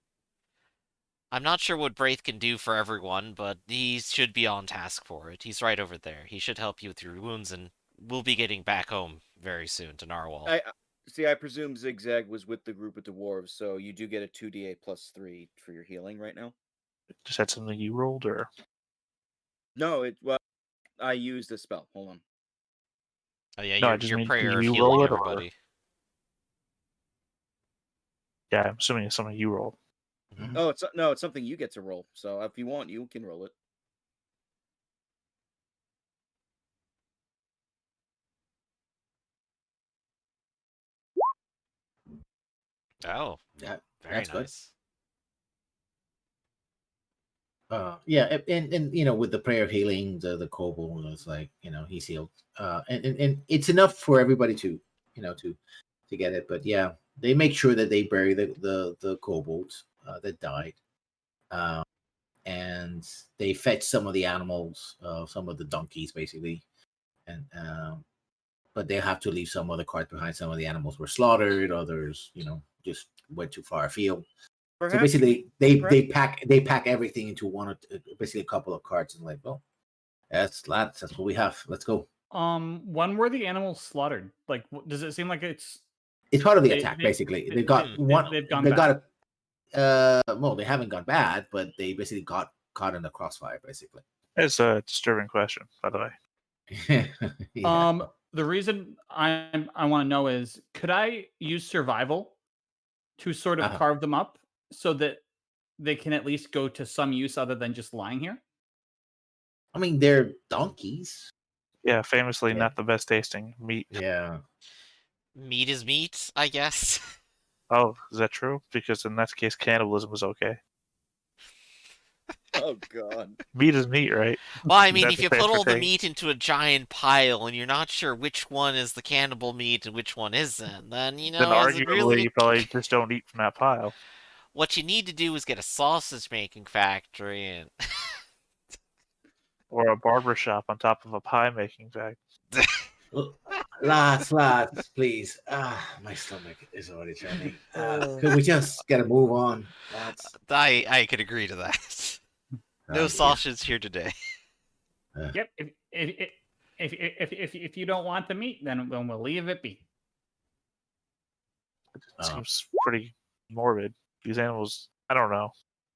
I'm not sure what Braith can do for everyone, but he should be on task for it. He's right over there. He should help you with your wounds, and we'll be getting back home very soon to Narwhal. I presume Zigzag was with the group of dwarves, so you do get a 2d8 plus 3 for your healing right now. Just had something you rolled, or no? I used a spell. Hold on. Oh yeah, no, your mean, prayer of you healing roll it, everybody. Or... Yeah, I'm assuming it's something you roll. Mm-hmm. Oh, it's something you get to roll. So if you want, you can roll it. Oh, yeah, very nice. Yeah, and with the prayer of healing, the kobold is like, he's healed. And it's enough for everybody to get it. But yeah, they make sure that they bury the kobolds that died. And they fetch some of the animals, some of the donkeys basically. And but they have to leave some of the carts behind. Some of the animals were slaughtered, others, just went too far afield. Perhaps so basically, they pack everything into basically a couple of carts, and like, well, that's what we have. Let's go. When were the animals slaughtered? Like, does it seem like it's part of the attack? Basically, they've gone bad. Well, they haven't gone bad, but they basically got caught in the crossfire. Basically, it's a disturbing question, by the way. Yeah. The reason I want to know is, could I use survival to sort of carve them up so that they can at least go to some use other than just lying here? I mean, they're donkeys. Yeah, famously not the best tasting meat. Yeah. Meat is meat, I guess. Oh, is that true? Because in that case, cannibalism was okay. Oh, God. Meat is meat, right? Well, I mean, if you put all the meat into a giant pile and you're not sure which one is the cannibal meat and which one isn't, then, then arguably you probably just don't eat from that pile. What you need to do is get a sausage-making factory and... or a barber shop on top of a pie-making factory. Lads, please. My stomach is already turning. Could we just get a move on, lads? I could agree to that. No sausage here today. Yep. If you don't want the meat, then we'll leave it be. It seems pretty morbid. These animals, I don't know.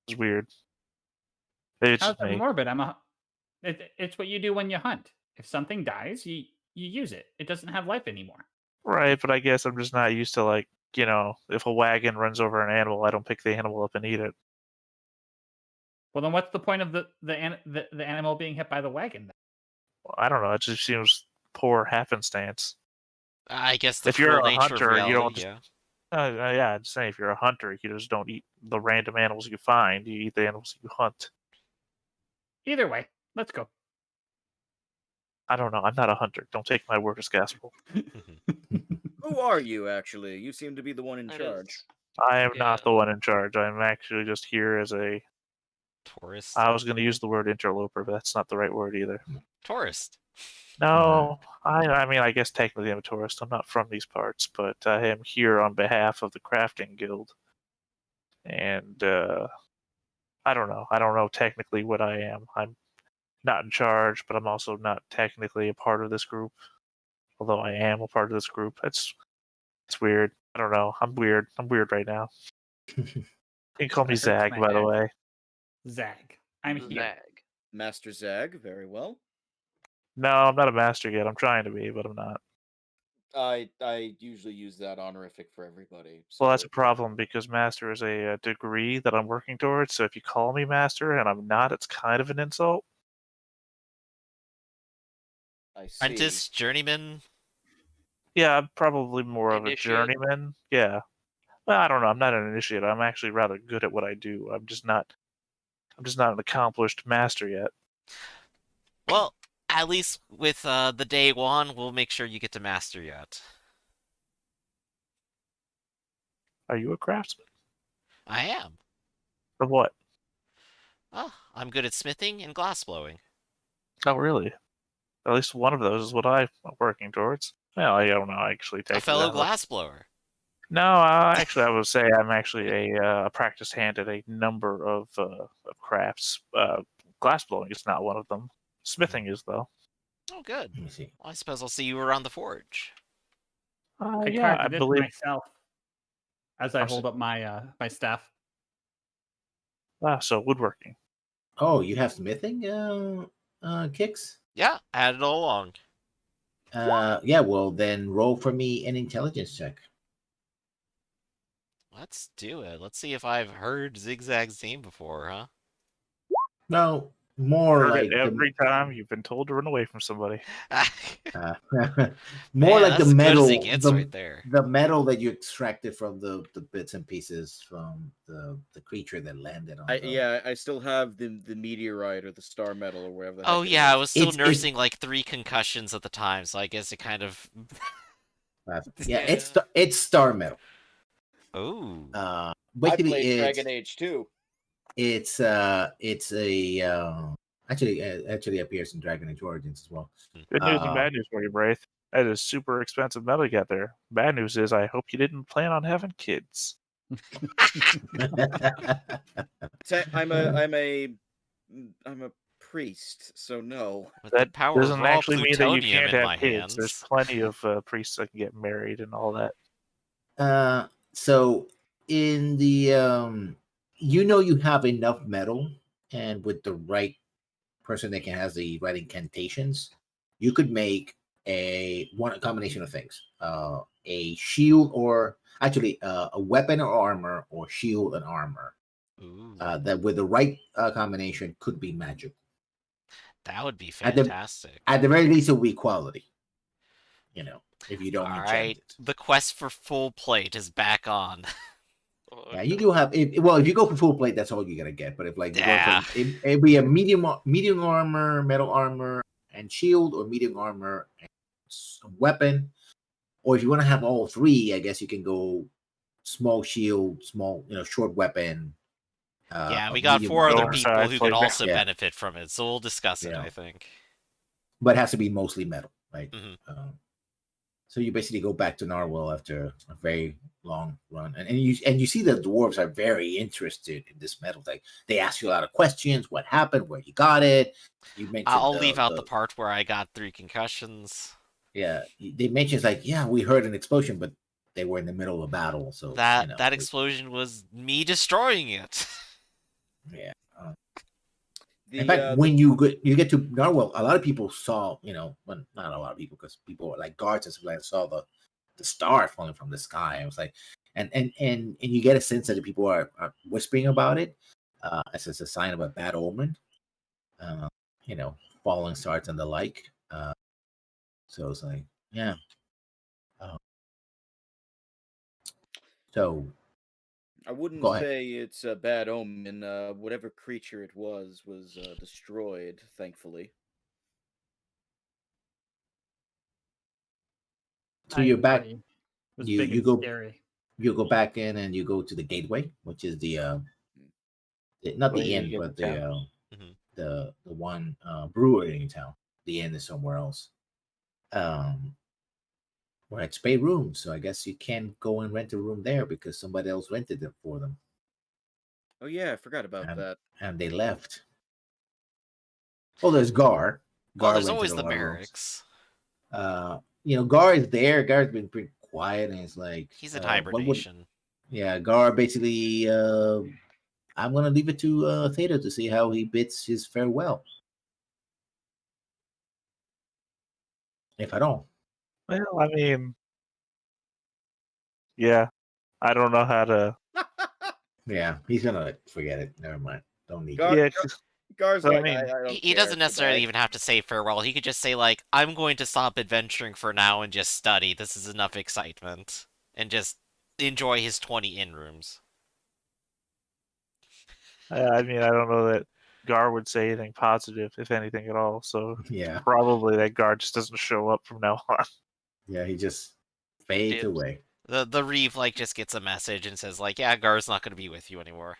It's weird. It's How's it morbid? It's what you do when you hunt. If something dies, you use it. It doesn't have life anymore. Right, but I guess I'm just not used to, if a wagon runs over an animal, I don't pick the animal up and eat it. Well, then what's the point of the animal being hit by the wagon? Then? Well, I don't know. It just seems poor happenstance. I guess if you're a hunter, reality, you don't. Yeah, I'm just saying, if you're a hunter, you just don't eat the random animals you find. You eat the animals you hunt. Either way, let's go. I don't know. I'm not a hunter. Don't take my word as gospel. Who are you, actually? You seem to be the one in charge. I am not the one in charge. I'm actually just here as a... tourist? I was going to use the word interloper, but that's not the right word either. Tourist? No. I mean, I guess technically I'm a tourist. I'm not from these parts, but I am here on behalf of the Crafting Guild. And, I don't know. I don't know technically what I am. I'm not in charge, but I'm also not technically a part of this group. Although I am a part of this group. It's weird. I don't know. I'm weird. I'm weird right now. You can call me Zag, by the way. Zag. I'm here. Zag. Master Zag, very well. No, I'm not a master yet. I'm trying to be, but I'm not. I usually use that honorific for everybody. So. Well, that's a problem because master is a degree that I'm working towards. So if you call me master and I'm not, it's kind of an insult. I see. Apprentice, journeyman. Yeah, I'm probably more of a Initiate? journeyman. Yeah. Well, I don't know. I'm not an initiate. I'm actually rather good at what I do. I'm just not an accomplished master yet. Well, at least with the day one, we'll make sure you get to master yet. Are you a craftsman? I am. Of what? Oh, I'm good at smithing and glass blowing. Oh, really? At least one of those is what I'm working towards. Well, I don't know. Actually, A take fellow that. glass blower. No, actually, I would say I'm actually a practiced hand at a number of crafts. Glass blowing is not one of them. Smithing is, though. Oh, good. Let me see. Well, I suppose I'll see you around the forge. I Yeah, I crafted it believe. myself as I hold up my my staff. So woodworking. Oh, you have smithing kicks? Yeah, I had it all along. Yeah, well then roll for me an intelligence check. Let's do it. Let's see if I've heard Zigzag's name before, huh? No, more Heard like it every time you've been told to run away from somebody. more Man, like the that's as good as he metal, gets right there. the metal that you extracted from the bits and pieces from the creature that landed on. I still have the meteorite or the star metal or whatever. The Oh heck it yeah, I is. was still It's nursing like 3 concussions at the time, so I guess it kind of. yeah, Yeah. it's star metal. Oh. I Basically, played Dragon Age too. it's a actually appears in Dragon Age Origins as well. Good news and bad news for you, Braith. That is super expensive metal you got there. Bad news is I hope you didn't plan on having kids. I'm a priest, so no. With That the power of doesn't raw actually mean that you plutonium can't in have my kids. There's hands. plenty of priests that can get married and all that. So in the you have enough metal, and with the right person that has the right incantations, you could make a combination of things: a shield, or actually a weapon or armor, or shield and armor. Ooh. That with the right combination could be magical. That would be fantastic. At the very least, it will be quality. If you don't All enchant right, it. the quest for full plate is back on. Yeah, you do have. If you go for full plate, that's all you're gonna get. But if like you Yeah. go for it'd be a medium armor, metal armor, and shield, or medium armor and weapon. Or if you want to have all three, I guess you can go small shield, small short weapon. Yeah, we got 4 other people who could also benefit from it, so we'll discuss it. I think. But it has to be mostly metal, right? Mm-hmm. So you basically go back to Narwhal after a very long run, and you see the dwarves are very interested in this metal. Like they ask you a lot of questions: what happened, where you got it. You mentioned I'll leave out the part where I got 3 concussions. Yeah, they mentioned like, yeah, we heard an explosion, but they were in the middle of a battle, so that explosion was me destroying it. Yeah. In fact, when you get to Narwhal, a lot of people saw, well, not a lot of people, because people like guards and stuff like that saw the star falling from the sky. I was like, and you get a sense that the people are whispering about it as a sign of a bad omen. Falling stars and the like. So it's like, yeah. So I wouldn't say it's a bad omen. Whatever creature it was destroyed, thankfully. So you're back. You go. Scary. You go back in and you go to the gateway, which is the not the inn, but the one brewery in town. The inn is somewhere else. We're at Spay Rooms, so I guess you can't go and rent a room there because somebody else rented it for them. Oh yeah, I forgot about that. And they left. Oh, there's Gar. Well, there's always the barracks. Gar is there. Gar's been pretty quiet, and it's like he's in hibernation. Gar basically. I'm gonna leave it to Theta to see how he bids his farewell, if at all. Well, I mean, yeah, I don't know how to. Yeah, he's gonna forget it. Never mind. Don't need. Gar Gar's So, I like, mean, I don't He care doesn't necessarily today. even have to say farewell. He could just say, like, I'm going to stop adventuring for now and just study. This is enough excitement. And just enjoy his 20 in-rooms. I mean, I don't know that Gar would say anything positive, if anything at all. So Yeah. probably that Gar just doesn't show up from now on. Yeah, he just fades Dibs. away. The Reeve, like, just gets a message and says, like, yeah, Gar's not going to be with you anymore.